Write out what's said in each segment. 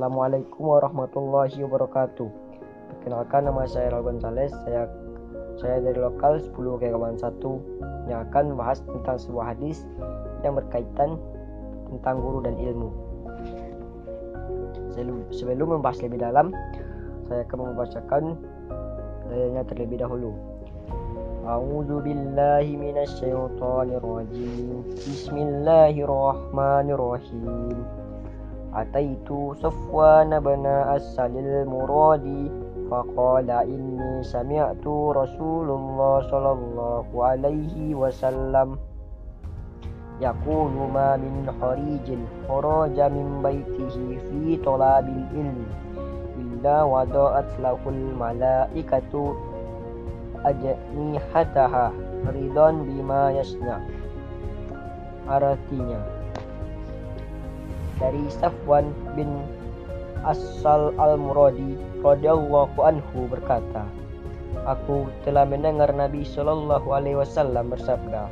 Assalamualaikum warahmatullahi wabarakatuh. Perkenalkan, nama saya Raul Gonzales. Saya dari lokal 10 Kegagalan 1 yang akan membahas tentang sebuah hadis yang berkaitan tentang guru dan ilmu. Sebelum membahas lebih dalam, saya akan membacakan ayatnya terlebih dahulu. A'udzu billahi minasyaitonir rajim. Bismillahirrahmanirrahim. Ataitu Safwan bin As-Salil Muradi faqala inni sami'tu Rasulullah sallallahu alaihi wasallam yaqulu ma min harijin kharaja min baitihi fi talabil ilmi illa wada'at lahul malaikatu ajnihataha ridon bima yasna. Artinya, dari Safwan bin As-Sal al-Muradi radhiyallahu anhu berkata, aku telah mendengar Nabi sallallahu alaihi wasallam bersabda,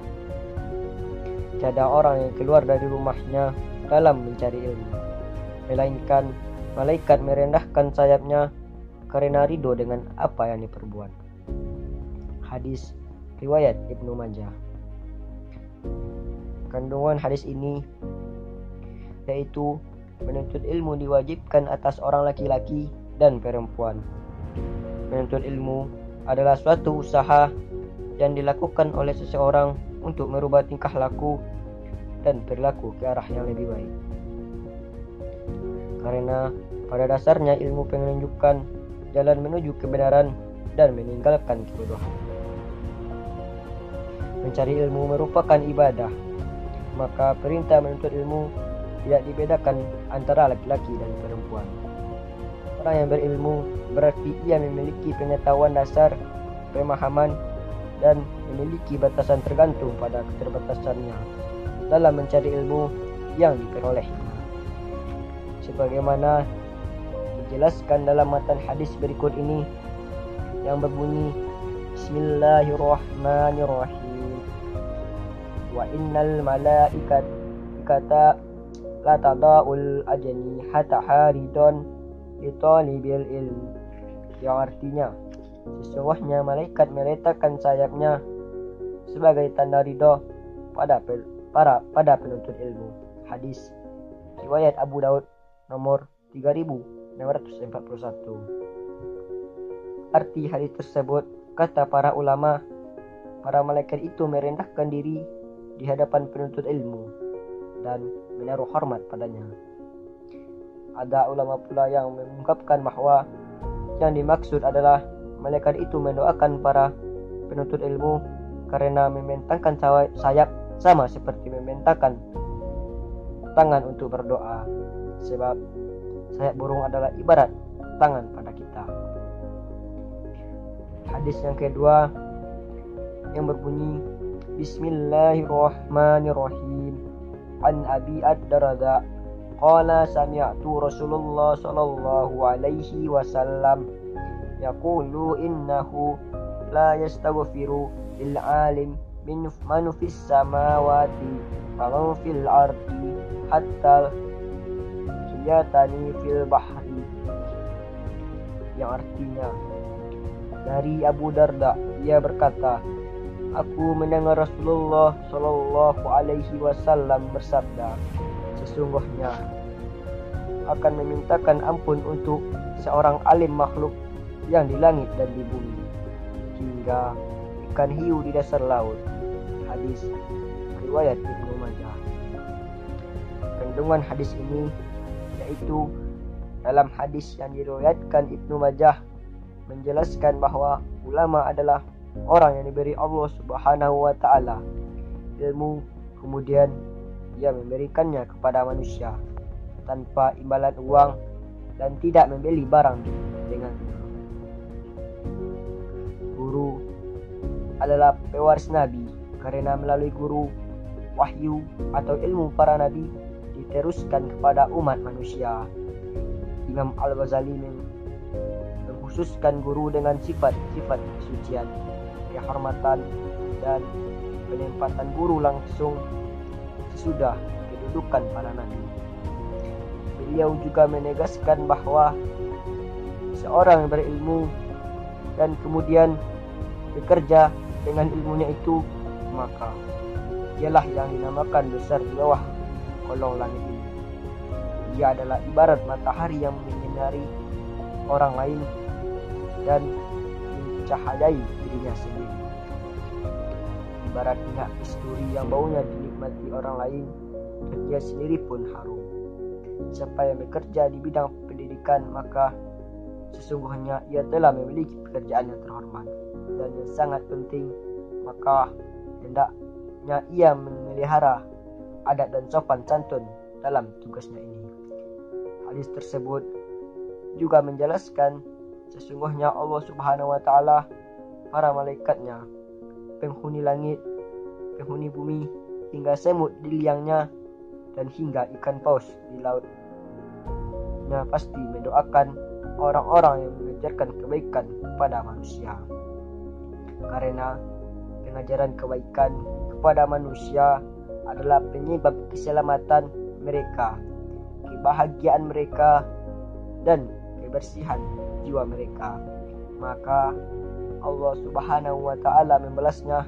tiada orang yang keluar dari rumahnya dalam mencari ilmu, melainkan malaikat merendahkan sayapnya karena ridho dengan apa yang diperbuat. Hadis riwayat Ibnu Majah. Kandungan hadis ini yaitu menuntut ilmu diwajibkan atas orang laki-laki dan perempuan. Menuntut ilmu adalah suatu usaha yang dilakukan oleh seseorang untuk merubah tingkah laku dan perilaku ke arah yang lebih baik. Karena pada dasarnya ilmu menunjukkan jalan menuju kebenaran dan meninggalkan kebodohan. Mencari ilmu merupakan ibadah, maka perintah menuntut ilmu tidak dibedakan antara laki-laki dan perempuan. Orang yang berilmu berarti ia memiliki pengetahuan dasar, pemahaman, dan memiliki batasan tergantung pada keterbatasannya dalam mencari ilmu yang diperolehnya. Sebagaimana dijelaskan dalam matan hadis berikut ini yang berbunyi, Bismillahirrahmanirrahim. Wa innal malaikata la tada'ul ajnihata haridon li talibil ilm, yang artinya sesungguhnya malaikat meletakkan sayapnya sebagai tanda ridha pada penuntut ilmu. Hadis riwayat Abu Daud nomor 3641. Arti hadis tersebut, kata para ulama, para malaikat itu merendahkan diri di hadapan penuntut ilmu dan menaruh hormat padanya. Ada ulama pula yang mengungkapkan bahwa yang dimaksud adalah malaikat itu mendoakan para penuntut ilmu karena membentangkan sayap sama seperti membentangkan tangan untuk berdoa, sebab sayap burung adalah ibarat tangan pada kita. Hadis yang kedua yang berbunyi, Bismillahirrahmanirrahim. An Abi Ad-Darda qala sami'tu Rasulullah sallallahu alaihi wasallam yaqulu innahu la yastaghfiru lil alim min man fis samawati wa man fil ardi hatta hiyatani fil bahri, yang artinya, dari Abu Darda ia berkata, aku mendengar Rasulullah sallallahu alaihi wasallam bersabda, sesungguhnya akan memintakan ampun untuk seorang alim makhluk yang di langit dan di bumi, hingga ikan hiu di dasar laut. Hadis riwayat Ibnu Majah. Kandungan hadis ini yaitu dalam hadis yang diriwayatkan Ibnu Majah menjelaskan bahwa ulama adalah orang yang diberi Allah Subhanahu wa taala ilmu, kemudian ia memberikannya kepada manusia tanpa imbalan uang dan tidak membeli barang dengannya. Guru adalah pewaris Nabi karena melalui guru wahyu atau ilmu para nabi diteruskan kepada umat manusia. Imam Al-Ghazali mengkhususkan guru dengan sifat-sifat kesucian, kehormatan, dan penempatan guru langsung sesudah kedudukan para nabi. beliau juga menegaskan bahwa seorang yang berilmu dan kemudian bekerja dengan ilmunya itu, maka dialah yang dinamakan besar di bawah kolong langit ini. Dia adalah ibarat matahari yang menyinari orang lain dan mencahayai dirinya sendiri. Ibarat minyak kasturi yang baunya dinikmati orang lain dan dia sendiri pun harum. Siapa yang bekerja di bidang pendidikan, maka sesungguhnya ia telah memiliki pekerjaan yang terhormat dan yang sangat penting, maka hendaknya ia memelihara adat dan sopan santun dalam tugasnya ini. Hadis tersebut juga menjelaskan sesungguhnya Allah Subhanahu wa taala, para malaikatnya, penghuni langit, penghuni bumi, hingga semut di liangnya dan hingga ikan paus di lautnya pasti mendoakan orang-orang yang mengajarkan kebaikan kepada manusia. Karena pengajaran kebaikan kepada manusia adalah penyebab keselamatan mereka, kebahagiaan mereka, dan kebersihan jiwa mereka. Maka Allah Subhanahu wa taala membalasnya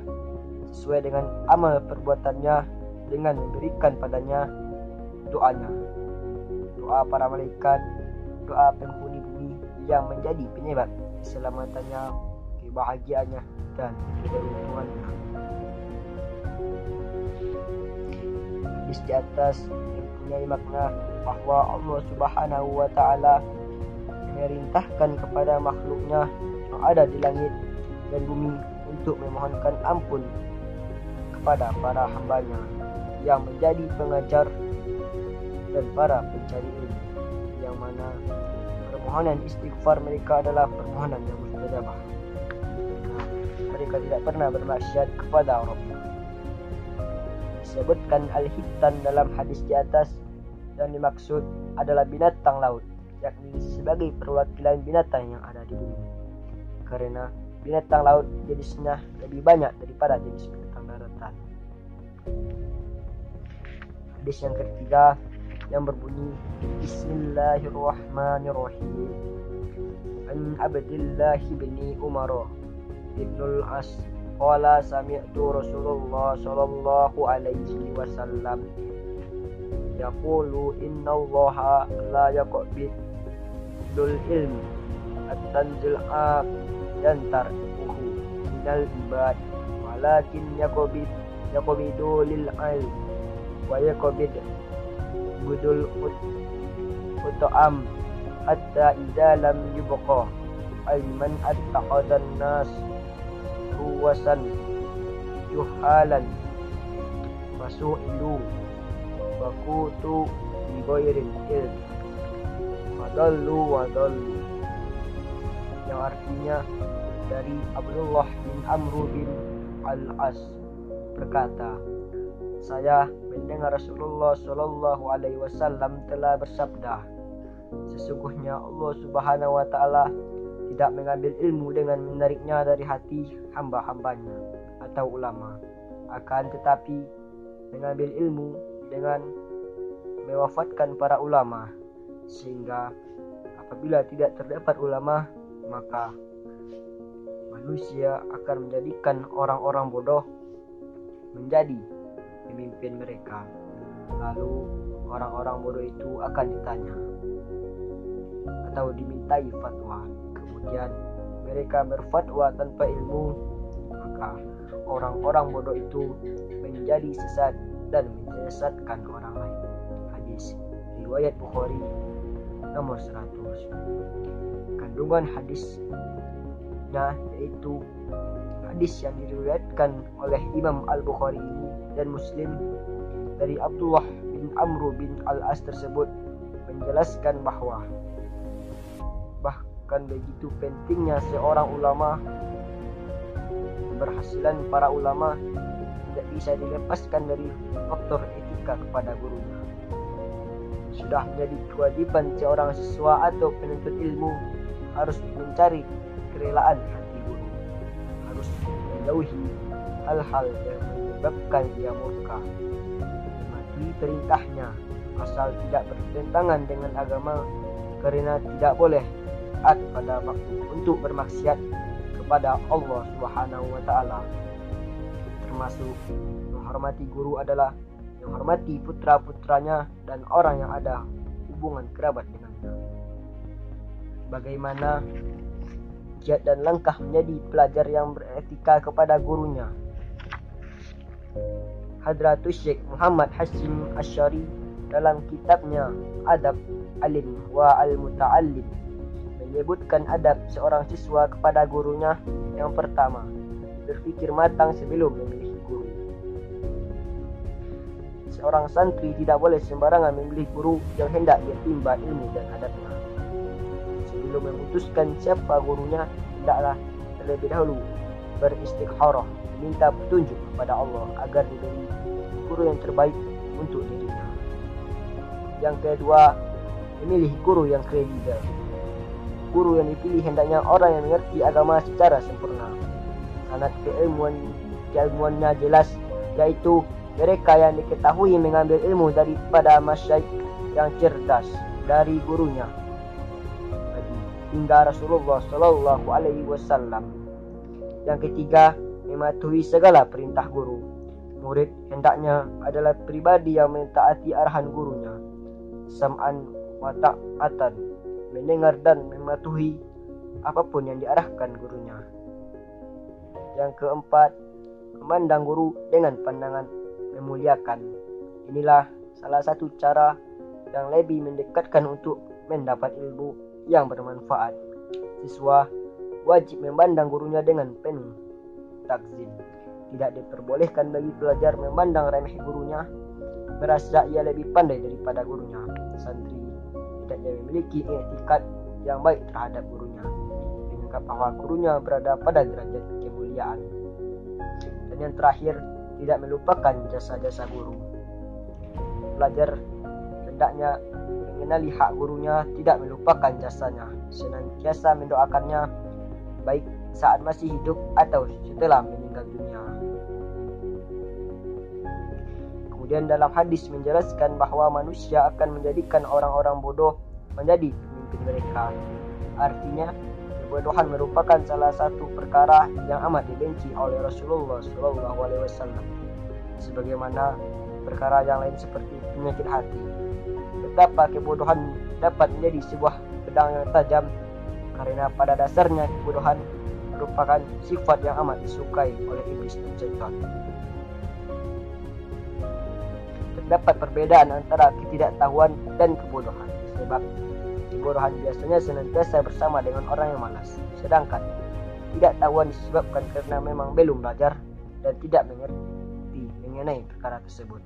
sesuai dengan amal perbuatannya dengan memberikan padanya doanya, doa para malaikat, doa penghuni bumi yang menjadi penyebab keselamatannya, kebahagiaannya, dan keberuntungannya. Hadis di atas mempunyai makna bahwa Allah Subhanahu wa taala memerintahkan kepada makhluknya yang ada di langit dan bumi untuk memohonkan ampun kepada para hambanya yang menjadi pengajar dan para pencari ilmu, yang mana permohonan istighfar mereka adalah permohonan yang mustajabah. Mereka tidak pernah bermaksiat kepada Rabb. Disebutkan al-hittan dalam hadis di atas, dan dimaksud adalah binatang laut, yakni sebagai perwakilan binatang yang ada di bumi. Karena binatang laut jenisnya lebih banyak daripada jenis binatang daratan. Hadis yang ketiga yang berbunyi Bismillahirrahmanirrahim. An Abdillah bin Umar bin al-As qala sami'tu Rasulullah sallallahu alaihi wasallam yaqulu innallaha la yaqbidul ilm at-tanzil'a yantarquhu minal ibad walakin yaqbidu lil ilm wa yaqbid budul ut'am hatta idza lam yubqa ayman attaqadan nas ruwasan juhalan fasu'ilu wakutu bi ghairil ilm wadallu, yang artinya dari Abdullah bin Amr bin al-As berkata, saya mendengar Rasulullah Shallallahu Alaihi Wasallam telah bersabda, sesungguhnya Allah Subhanahu Wa Taala tidak mengambil ilmu dengan menariknya dari hati hamba-hambanya atau ulama, akan tetapi mengambil ilmu dengan mewafatkan para ulama, sehingga apabila tidak terdapat ulama, maka manusia akan menjadikan orang-orang bodoh menjadi pemimpin mereka. Lalu orang-orang bodoh itu akan ditanya atau dimintai fatwa, kemudian mereka berfatwa tanpa ilmu, maka orang-orang bodoh itu menjadi sesat dan menyesatkan orang lain. Hadis riwayat Bukhari nomor 100. Kandungan hadisnya yaitu hadis yang diriwayatkan oleh Imam Al-Bukhari dan Muslim dari Abdullah bin Amr bin al-As tersebut menjelaskan bahwa bahkan begitu pentingnya seorang ulama, keberhasilan para ulama tidak bisa dilepaskan dari faktor etika kepada gurunya. Sudah menjadi kewajiban seorang siswa atau penuntut ilmu harus mencari kerelaan hati guru, harus menjauhi hal-hal yang menyebabkan dia murka, mematuhi perintahnya asal tidak bertentangan dengan agama, karena tidak boleh taat pada waktu untuk bermaksiat kepada Allah Subhanahu wa taala. Termasuk menghormati guru adalah menghormati putra-putranya dan orang yang ada hubungan kerabat dengannya. Bagaimana giat dan langkah menjadi pelajar yang beretika kepada gurunya. Hadratus Syekh Muhammad Hashim Asy'ari dalam kitabnya Adab Alim wa Al-Muta'allim menyebutkan adab seorang siswa kepada gurunya. Yang pertama, berpikir matang sebelum memilih guru. Seorang santri tidak boleh sembarangan memilih guru yang hendak dia timba ilmu dan adabnya. Sebelum memutuskan siapa gurunya, hendaklah terlebih dahulu beristikharah, minta petunjuk kepada Allah agar diberi guru yang terbaik untuk dirinya. Yang kedua, memilih guru yang kredibel. Guru yang dipilih hendaknya orang yang mengerti agama secara sempurna. Sanad keilmuannya jelas, yaitu mereka yang diketahui mengambil ilmu daripada masyaikh yang cerdas dari gurunya hingga Rasulullah Shallallahu Alaihi Wasallam. Yang ketiga, mematuhi segala perintah guru. Murid hendaknya adalah pribadi yang mentaati arahan gurunya, sam'an wa ta'atan, mendengar dan mematuhi apapun yang diarahkan gurunya. Yang keempat, memandang guru dengan pandangan memuliakan. Inilah salah satu cara yang lebih mendekatkan untuk mendapat ilmu yang bermanfaat. Siswa wajib memandang gurunya dengan penuh takzim. Tidak diperbolehkan bagi pelajar memandang remeh gurunya, merasa ia lebih pandai daripada gurunya. Santri tidaknya memiliki etikat yang baik terhadap gurunya, menganggap bahwa gurunya berada pada derajat kemuliaan. Dan yang terakhir, tidak melupakan jasa-jasa guru. Pelajar hendaknya mengenali hak gurunya, tidak melupakan jasanya, senantiasa mendoakannya baik saat masih hidup atau setelah meninggal dunia. Kemudian dalam hadis menjelaskan bahwa manusia akan menjadikan orang-orang bodoh menjadi pemimpin mereka. Artinya, kebodohan merupakan salah satu perkara yang amat dibenci oleh Rasulullah SAW, sebagaimana perkara yang lain seperti penyakit hati. Betapa kebodohan dapat menjadi sebuah pedang yang tajam, karena pada dasarnya kebodohan merupakan sifat yang amat disukai oleh iblis dan syaitan. Terdapat perbedaan antara ketidaktahuan dan kebodohan, sebab kebodohan biasanya senantiasa bersama dengan orang yang malas, sedangkan ketidaktahuan disebabkan karena memang belum belajar dan tidak mengerti mengenai perkara tersebut.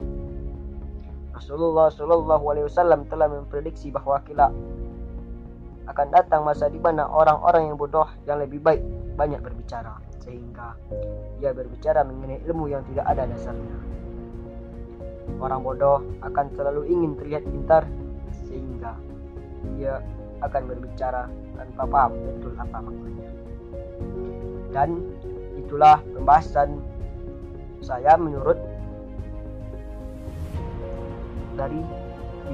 Rasulullah SAW telah memprediksi bahwa kelak akan datang masa di mana orang-orang yang bodoh yang lebih baik banyak berbicara, sehingga ia berbicara mengenai ilmu yang tidak ada dasarnya. Orang bodoh akan selalu ingin terlihat pintar, sehingga ia akan berbicara tanpa paham betul apa maksudnya. Dan itulah pembahasan saya menurut dari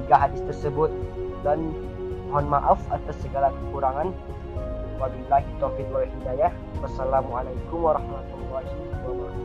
3 hadis tersebut, dan mohon maaf atas segala kekurangan. Wabillahi taufiq wal hidayah. Wassalamualaikum warahmatullahi wabarakatuh.